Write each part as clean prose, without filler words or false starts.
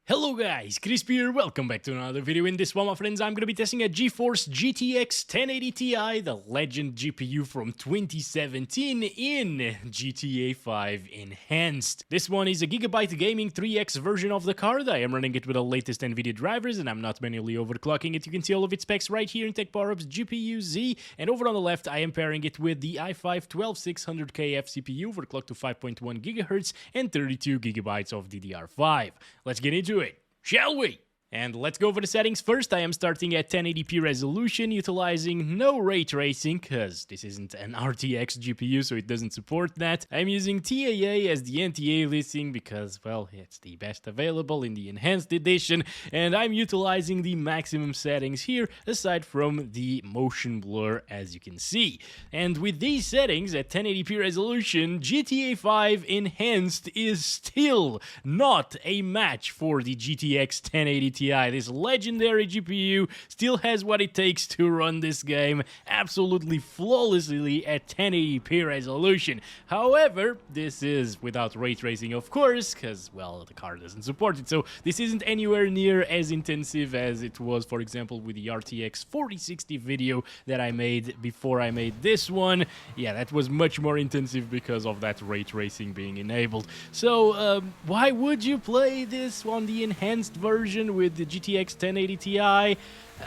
Hello guys, Crispy here, welcome back to another video. In this one, my friends, I'm gonna be testing a GeForce GTX 1080 Ti, the legend GPU from 2017 in GTA 5 Enhanced. This one is a Gigabyte Gaming 3X version of the card. I am running it with the latest Nvidia drivers and I'm not manually overclocking it. You can see all of its specs right here in Tech Power-Up's GPU Z. And over on the left, I am pairing it with the i5-12600K CPU overclocked to 5.1 GHz and 32 GB of DDR5. Let's get into it, shall we? And let's go over the settings first. I am starting at 1080p resolution, utilizing no ray tracing, because this isn't an RTX GPU, so it doesn't support that. I'm using TAA as the anti-aliasing because, well, it's the best available in the Enhanced Edition, and I'm utilizing the maximum settings here, aside from the motion blur, as you can see. And with these settings at 1080p resolution, GTA 5 Enhanced is still not a match for the GTX 1080 Ti. This legendary GPU still has what it takes to run this game absolutely flawlessly at 1080p resolution. However, this is without ray tracing, of course, because, well, the card doesn't support it. So this isn't anywhere near as intensive as it was, for example, with the RTX 4060 video that I made before I made this one. Yeah, that was much more intensive because of that ray tracing being enabled. So why would you play this on the enhanced version with the GTX 1080 Ti?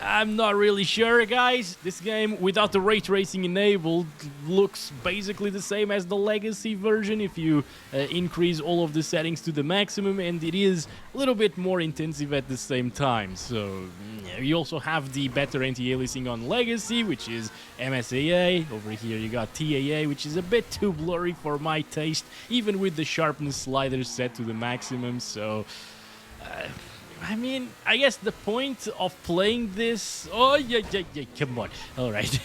I'm not really sure, guys. This game without the ray tracing enabled looks basically the same as the legacy version if you increase all of the settings to the maximum, and it is a little bit more intensive at the same time. So you also have the better anti-aliasing on legacy, which is MSAA. Over here you got TAA, which is a bit too blurry for my taste, even with the sharpness slider set to the maximum. So I mean, I guess the point of playing this... Oh, yeah, come on. All right.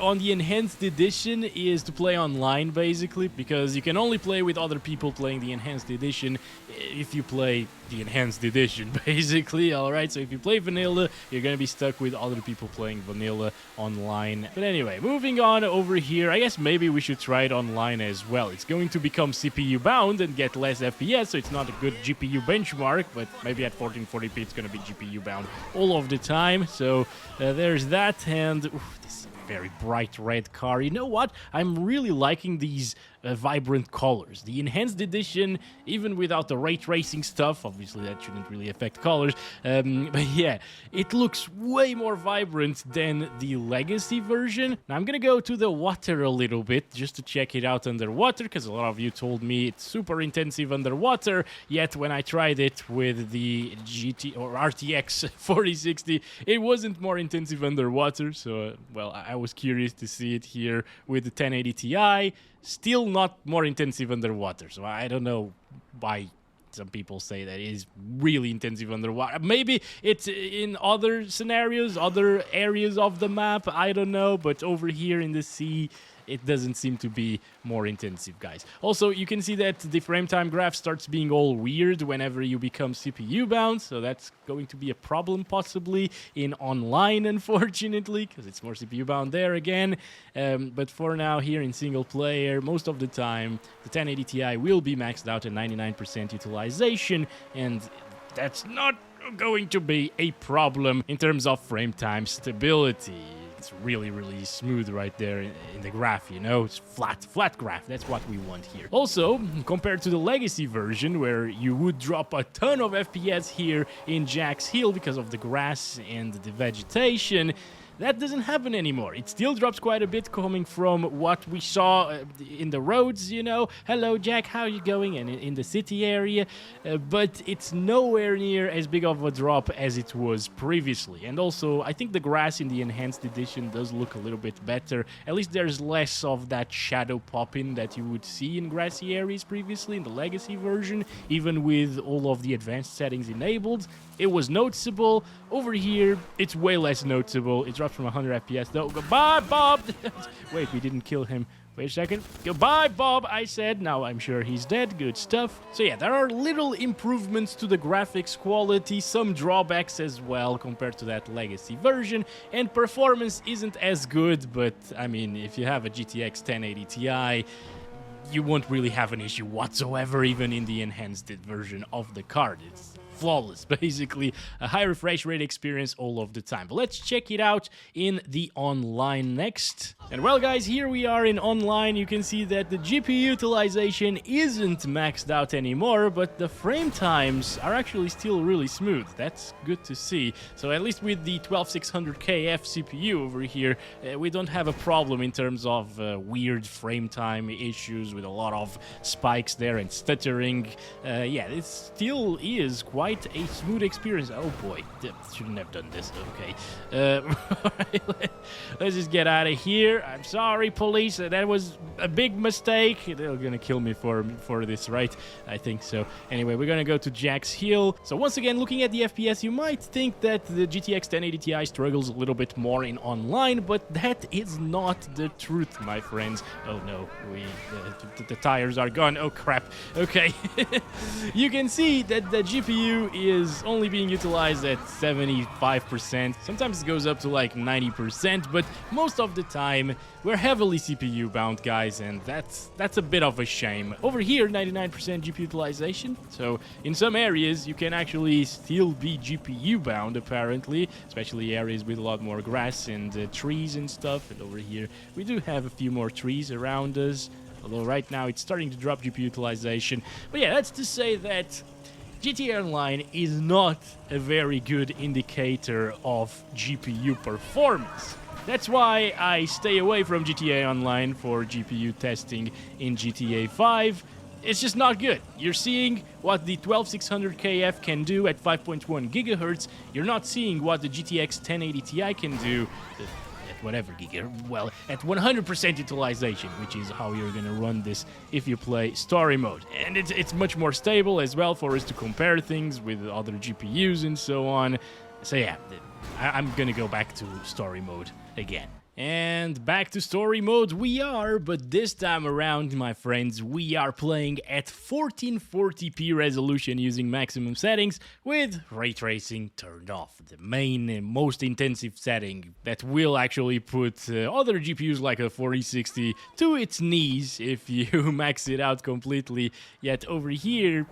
On the Enhanced Edition is to play online, basically, because you can only play with other people playing the Enhanced Edition if you play the Enhanced Edition, basically. All right, so if you play Vanilla, you're going to be stuck with other people playing Vanilla online. But anyway, moving on over here, I guess maybe we should try it online as well. It's going to become CPU-bound and get less FPS, so it's not a good GPU benchmark, but maybe at 1440p it's going to be GPU-bound all of the time. So there's that, and this very bright red car. You know what? I'm really liking these vibrant colors. The Enhanced Edition, even without the ray tracing stuff, obviously that shouldn't really affect colors, but yeah, it looks way more vibrant than the legacy version. Now I'm gonna go to the water a little bit just to check it out underwater, because a lot of you told me it's super intensive underwater, yet when I tried it with the GT or RTX 4060, it wasn't more intensive underwater. So well, I was curious to see it here with the 1080 Ti. Still not more intensive underwater, so I don't know why some people say that it is really intensive underwater. Maybe it's in other scenarios, other areas of the map, I don't know, but over here in the sea, it doesn't seem to be more intensive, guys. Also, you can see that the frame time graph starts being all weird whenever you become CPU bound, so that's going to be a problem possibly in online, unfortunately, because it's more CPU bound there again. But for now, here in single player, most of the time, the 1080 Ti will be maxed out at 99% utilization, and that's not going to be a problem in terms of frame time stability. It's really, really smooth right there in the graph, you know? It's flat graph. That's what we want here. Also, compared to the legacy version, where you would drop a ton of FPS here in Jack's Hill because of the grass and the vegetation, that doesn't happen anymore. It still drops quite a bit coming from what we saw in the roads, you know. Hello, Jack, how are you going? And in the city area. But it's nowhere near as big of a drop as it was previously. And also, I think the grass in the Enhanced Edition does look a little bit better. At least there's less of that shadow popping that you would see in grassy areas previously in the legacy version, even with all of the advanced settings enabled. It was noticeable. Over here, it's way less noticeable. It drops from 100 FPS though. Goodbye, Bob! Wait, we didn't kill him. Wait a second. Goodbye, Bob, I said. Now I'm sure he's dead. Good stuff. So yeah, there are little improvements to the graphics quality, some drawbacks as well compared to that legacy version, and performance isn't as good, but I mean, if you have a GTX 1080 Ti, you won't really have an issue whatsoever, even in the enhanced version of the card. It's flawless, basically. A high refresh rate experience all of the time. But let's check it out in the online next. And well, guys, here we are in online. You can see that the GPU utilization isn't maxed out anymore, but the frame times are actually still really smooth. That's good to see. So at least with the 12600KF CPU over here, we don't have a problem in terms of weird frame time issues with a lot of spikes there and stuttering. Yeah, it still is quite a smooth experience. Oh boy, shouldn't have done this. Okay, let's just get out of here. I'm sorry, police. That was a big mistake. They're gonna kill me for this, right? I think so. Anyway, we're gonna go to Jack's Hill. So once again, looking at the FPS, you might think that the GTX 1080 Ti struggles a little bit more in online, but that is not the truth, my friends. Oh no, the tires are gone. Oh crap. Okay. You can see that the GPU is only being utilized at 75%. Sometimes it goes up to like 90%, but most of the time we're heavily CPU bound, guys, and that's a bit of a shame. Over here, 99% GPU utilization, so in some areas you can actually still be GPU bound, apparently, especially areas with a lot more grass and trees and stuff. And over here we do have a few more trees around us, although right now it's starting to drop GPU utilization. But yeah, that's to say that GTA Online is not a very good indicator of GPU performance. That's why I stay away from GTA Online for GPU testing in GTA 5. It's just not good. You're seeing what the 12600KF can do at 5.1 gigahertz. You're not seeing what the GTX 1080 Ti can do at whatever gigahertz. Well, at 100% utilization, which is how you're gonna run this if you play story mode. And it's much more stable as well for us to compare things with other GPUs and so on. So yeah, I'm gonna go back to story mode again. And back to story mode we are, but this time around, my friends, we are playing at 1440p resolution using maximum settings with ray tracing turned off. The main and most intensive setting that will actually put other GPUs like a 4060 to its knees if you max it out completely. Yet over here,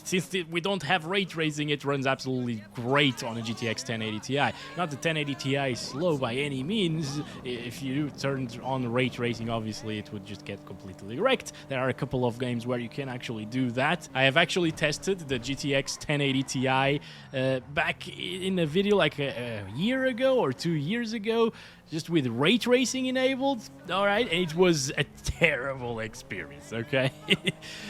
since we don't have ray tracing, it runs absolutely great on a GTX 1080 Ti. Not the 1080 Ti is slow by any means. If you turned on ray tracing, obviously it would just get completely wrecked. There are a couple of games where you can actually do that. I have actually tested the GTX 1080 Ti back in a video like a year ago or 2 years ago, just with ray tracing enabled. All right, and it was a terrible experience, okay?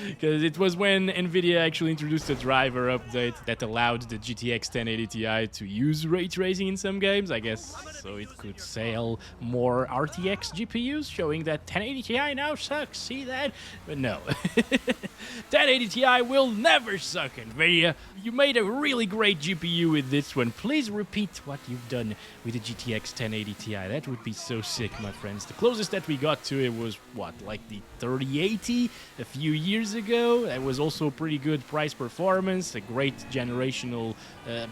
Because it was when Nvidia actually introduced a driver update that allowed the GTX 1080 Ti to use ray tracing in some games, I guess, so it could sell more RTX GPUs, showing that 1080 Ti now sucks, see that? But no. 1080 Ti will never suck, Nvidia. You made a really great GPU with this one. Please repeat what you've done with the GTX 1080 Ti. That would be so sick, my friends. The closest that we got to it was, what, like the 3080 a few years ago? That was also pretty good price performance, a great generational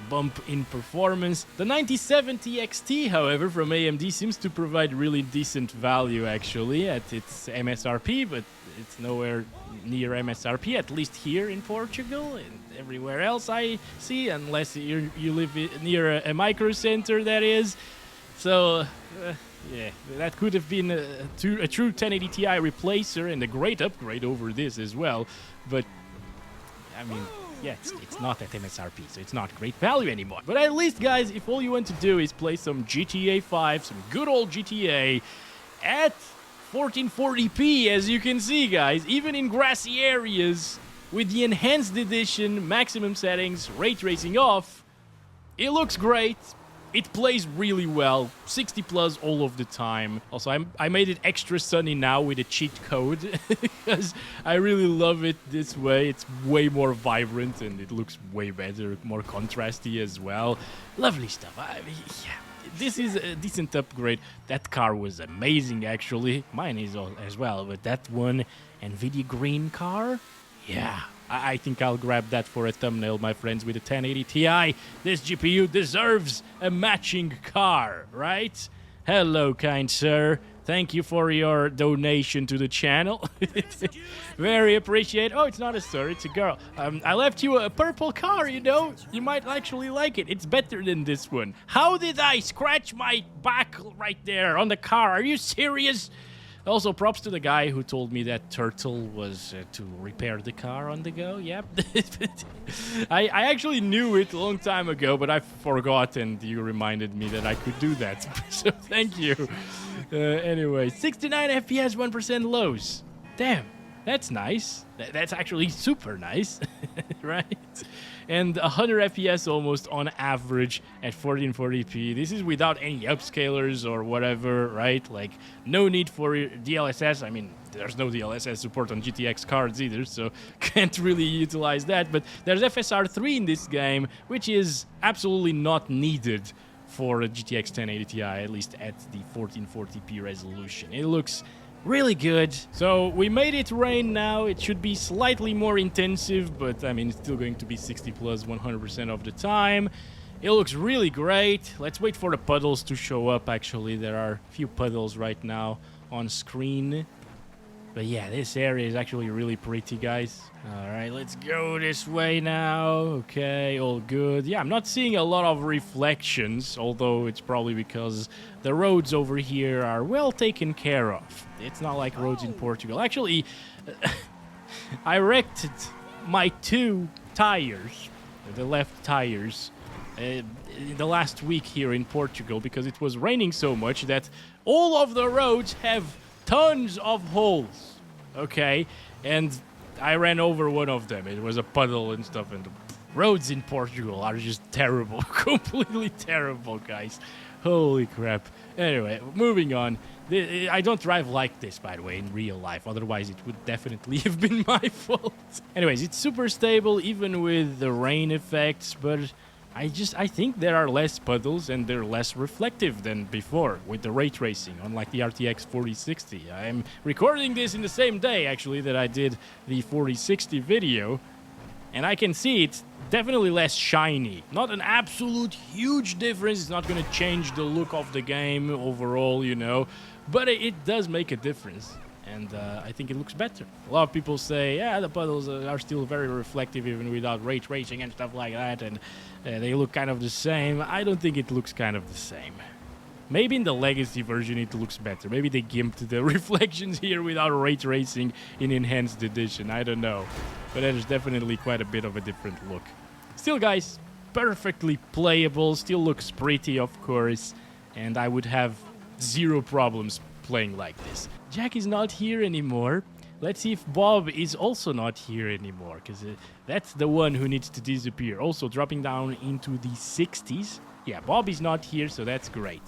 bump in performance. The 9070 XT, however, from AMD seems to provide really decent value, actually, at its MSRP, but it's nowhere near MSRP, at least here in Portugal, and everywhere else I see, unless you live near a micro center, that is. So, yeah, that could have been a true 1080 Ti replacer and a great upgrade over this as well. But, I mean, yeah, it's not at MSRP, so it's not great value anymore. But at least, guys, if all you want to do is play some GTA 5, some good old GTA, at 1440p, as you can see, guys, even in grassy areas, with the enhanced edition, maximum settings, ray tracing off, it looks great. It plays really well, 60 plus all of the time. Also, I made it extra sunny now with a cheat code because I really love it this way. It's way more vibrant and it looks way better, more contrasty as well. Lovely stuff. Yeah, this is a decent upgrade. That car was amazing, actually. Mine is as well, but that one Nvidia green car, yeah. I think I'll grab that for a thumbnail, my friends, with a 1080 Ti. This GPU deserves a matching car, right? Hello, kind sir. Thank you for your donation to the channel. Very appreciate. Oh, it's not a sir, it's a girl. I left you a purple car, you know. You might actually like it. It's better than this one. How did I scratch my back right there on the car? Are you serious? Also, props to the guy who told me that turtle was to repair the car on the go. Yep. I actually knew it a long time ago, but I forgot, and you reminded me that I could do that. So thank you. Anyway, 69 FPS, 1% lows. Damn, that's nice. That's actually super nice, right? And 100 FPS almost on average at 1440p. This is without any upscalers or whatever, right? Like, no need for DLSS. I mean, there's no DLSS support on GTX cards either, so can't really utilize that. But there's FSR3 in this game, which is absolutely not needed for a GTX 1080 Ti, at least at the 1440p resolution. It looks really good. So we made it rain now. It should be slightly more intensive, but I mean, it's still going to be 60 plus 100% of the time. It looks really great. Let's wait for the puddles to show up. Actually, there are a few puddles right now on screen. But yeah, this area is actually really pretty, guys. All right, let's go this way now. Okay, all good. Yeah, I'm not seeing a lot of reflections, although it's probably because the roads over here are well taken care of. It's not like roads in Portugal. Actually, I wrecked my 2 tires, the left tires, in the last week here in Portugal because it was raining so much that all of the roads have tons of holes, okay? And I ran over one of them. It was a puddle and stuff, and the roads in Portugal are just terrible. Completely terrible, guys. Holy crap. Anyway, moving on. I don't drive like this, by the way, in real life. Otherwise, it would definitely have been my fault. Anyways, it's super stable, even with the rain effects, but I think there are less puddles and they're less reflective than before with the ray tracing, unlike the RTX 4060. I'm recording this in the same day, actually, that I did the 4060 video, and I can see it's definitely less shiny. Not an absolute huge difference. It's not going to change the look of the game overall, you know, but it does make a difference. And I think it looks better. A lot of people say, yeah, the puddles are still very reflective even without ray tracing and stuff like that, and they look kind of the same. I don't think it looks kind of the same. Maybe in the legacy version it looks better. Maybe they gimped the reflections here without ray tracing in enhanced edition. I don't know. But there's definitely quite a bit of a different look. Still, guys, perfectly playable. Still looks pretty, of course. And I would have 0 problems playing like this. Jack is not here anymore. Let's see if Bob is also not here anymore, because that's the one who needs to disappear. Also dropping down into the 60s. Yeah, Bob is not here, so that's great.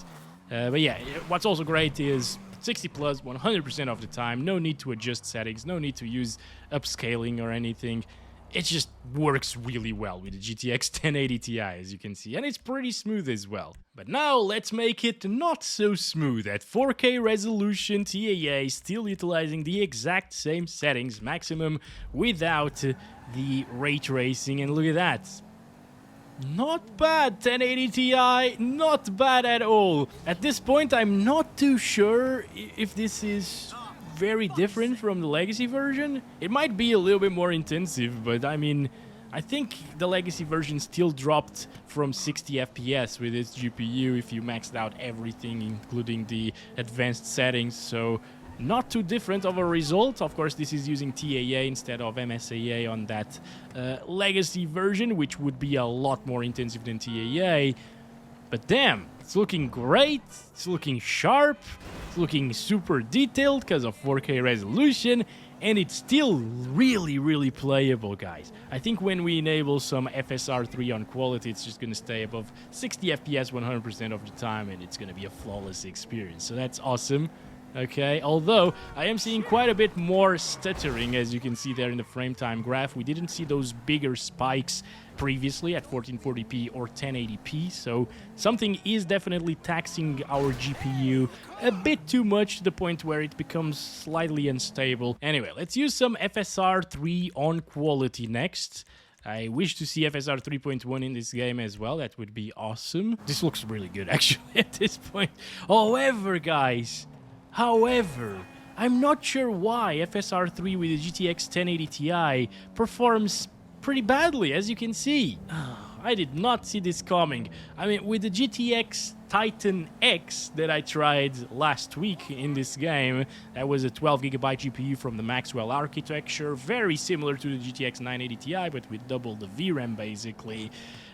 But yeah, what's also great is 60 plus 100% of the time. No need to adjust settings, no need to use upscaling or anything. It just works really well with the GTX 1080 Ti, as you can see, and it's pretty smooth as well. But now let's make it not so smooth. At 4K resolution, TAA still utilizing the exact same settings, maximum without the ray tracing, and look at that. Not bad, 1080 Ti, not bad at all. At this point, I'm not too sure if this is very different from the legacy version. It might be a little bit more intensive, but I mean, I think the legacy version still dropped from 60 FPS with its GPU if you maxed out everything, including the advanced settings, so not too different of a result. Of course, this is using TAA instead of MSAA on that legacy version, which would be a lot more intensive than TAA. But damn, it's looking great, it's looking sharp, it's looking super detailed because of 4K resolution, and it's still really, really playable, guys. I think when we enable some FSR3 on quality, it's just going to stay above 60 FPS 100% of the time, and it's going to be a flawless experience. So that's awesome. Okay, although I am seeing quite a bit more stuttering, as you can see there in the frame time graph. We didn't see those bigger spikes previously at 1440p or 1080p, so something is definitely taxing our GPU a bit too much to the point where it becomes slightly unstable. Anyway, let's use some FSR3 on quality next. I wish to see FSR 3.1 in this game as well. That would be awesome. This looks really good, actually, at this point. However, guys, However, I'm not sure why FSR3 with the GTX 1080 Ti performs pretty badly, as you can see. I did not see this coming. I mean, with the GTX Titan X that I tried last week in this game, that was a 12GB GPU from the Maxwell architecture, very similar to the GTX 980 Ti, but with double the VRAM basically.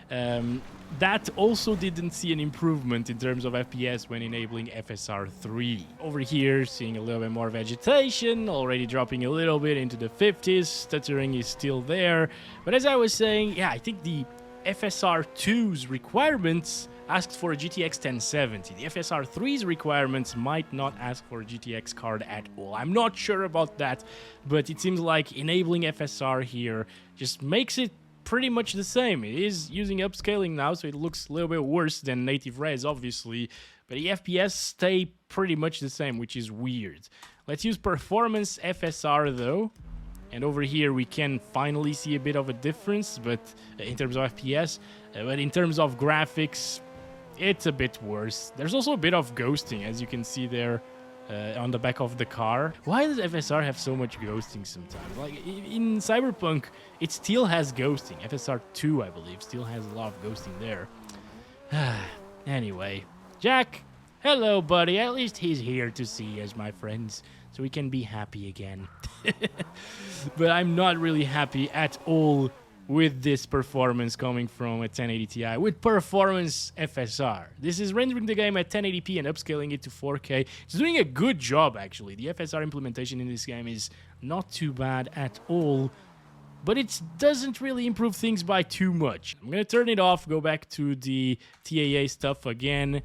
That also didn't see an improvement in terms of FPS when enabling FSR3. Over here, seeing a little bit more vegetation, already dropping a little bit into the 50s, stuttering is still there. But as I was saying, yeah, I think the FSR2's requirements asked for a GTX 1070. The FSR3's requirements might not ask for a GTX card at all. I'm not sure about that, but it seems like enabling FSR here just makes it pretty much the same. It is using upscaling now, so it looks a little bit worse than native res, obviously, but the FPS stay pretty much the same, which is weird. Let's use performance FSR though. And over here we can finally see a bit of a difference, but in terms of FPS, but in terms of graphics, it's a bit worse. There's also a bit of ghosting, as you can see there on the back of the car. Why does FSR have so much ghosting sometimes? Like in Cyberpunk, it still has ghosting. FSR2, I believe, still has a lot of ghosting there. Anyway, Jack, hello, buddy. At least he's here to see us, my friends, so we can be happy again. But I'm not really happy at all with this performance coming from a 1080 Ti with performance FSR. This is rendering the game at 1080p and upscaling it to 4K. It's doing a good job, actually. The FSR implementation in this game is not too bad at all, but it doesn't really improve things by too much. I'm gonna turn it off, go back to the TAA stuff again.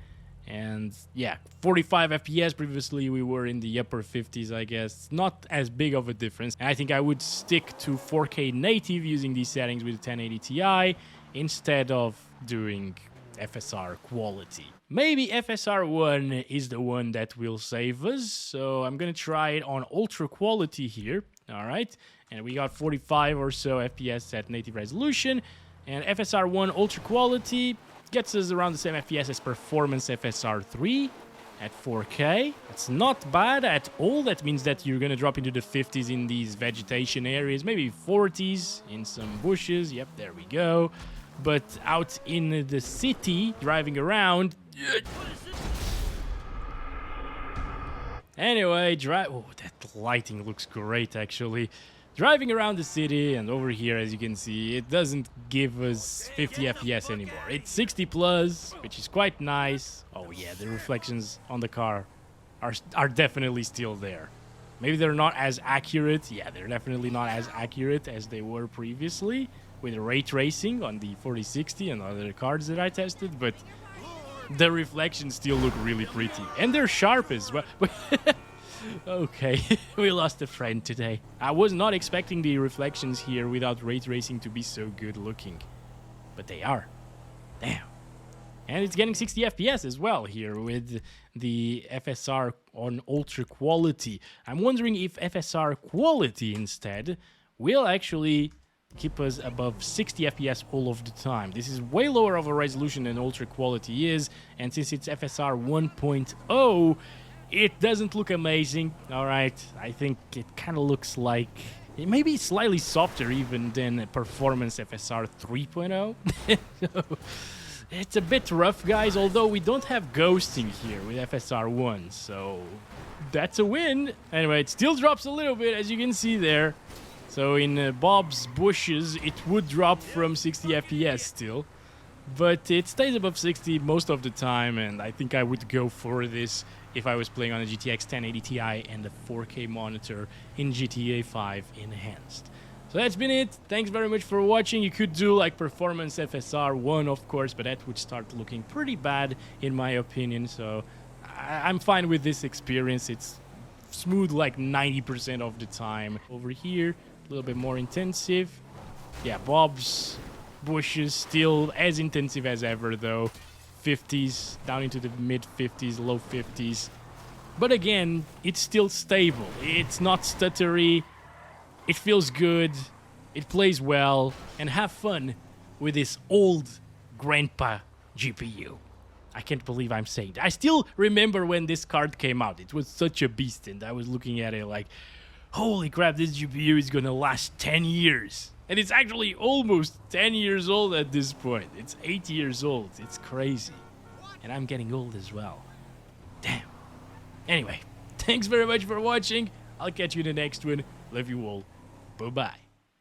And yeah, 45 FPS. Previously we were in the upper 50s, I guess. Not as big of a difference. And I think I would stick to 4K native using these settings with the 1080 Ti instead of doing FSR quality. Maybe FSR1 is the one that will save us, so I'm gonna try it on ultra quality here. All right, and we got 45 or so FPS at native resolution, and FSR1 ultra quality gets us around the same FPS as performance FSR3 at 4K. That's not bad at all. That means that you're gonna drop into the 50s in these vegetation areas, maybe 40s in some bushes. Yep, there we go. But out in the city, driving around... Anyway, oh, that lighting looks great, actually. Driving around the city, and over here, as you can see, it doesn't give us 50 FPS anymore. It's 60 plus, which is quite nice. Oh yeah, the reflections on the car are definitely still there. Maybe they're not as accurate. Yeah, they're definitely not as accurate as they were previously with ray tracing on the 4060 and other cards that I tested, but the reflections still look really pretty. And they're sharp as well. Okay, we lost a friend today. I was not expecting the reflections here without ray tracing to be so good looking, but they are. Damn. And it's getting 60 FPS as well here with the FSR on ultra quality. I'm wondering if FSR quality instead will actually keep us above 60 FPS all of the time. This is way lower of a resolution than ultra quality is, and since it's FSR 1.0, it doesn't look amazing. All right, I think it kind of looks like it may be slightly softer even than performance FSR 3.0. So, it's a bit rough, guys, although we don't have ghosting here with FSR1, so that's a win. Anyway, it still drops a little bit, as you can see there. So in Bob's bushes, it would drop from 60 FPS still, but it stays above 60 most of the time, and I think I would go for this if I was playing on a GTX 1080 Ti and a 4K monitor in GTA 5 Enhanced. So that's been it. Thanks very much for watching. You could do like performance FSR1, of course, but that would start looking pretty bad in my opinion. So I'm fine with this experience. It's smooth like 90% of the time. Over here, a little bit more intensive. Yeah, Bob's bushes still as intensive as ever though. 50s, down into the mid 50s, low 50s. But again, it's still stable. It's not stuttery. It feels good, it plays well, and have fun with this old grandpa GPU. I can't believe I'm saying that. I still remember when this card came out. It was such a beast, and I was looking at it like, holy crap, this GPU is gonna last 10 years. And it's actually almost 10 years old at this point. It's 8 years old. It's crazy. And I'm getting old as well. Damn. Anyway, thanks very much for watching. I'll catch you in the next one. Love you all. Bye-bye.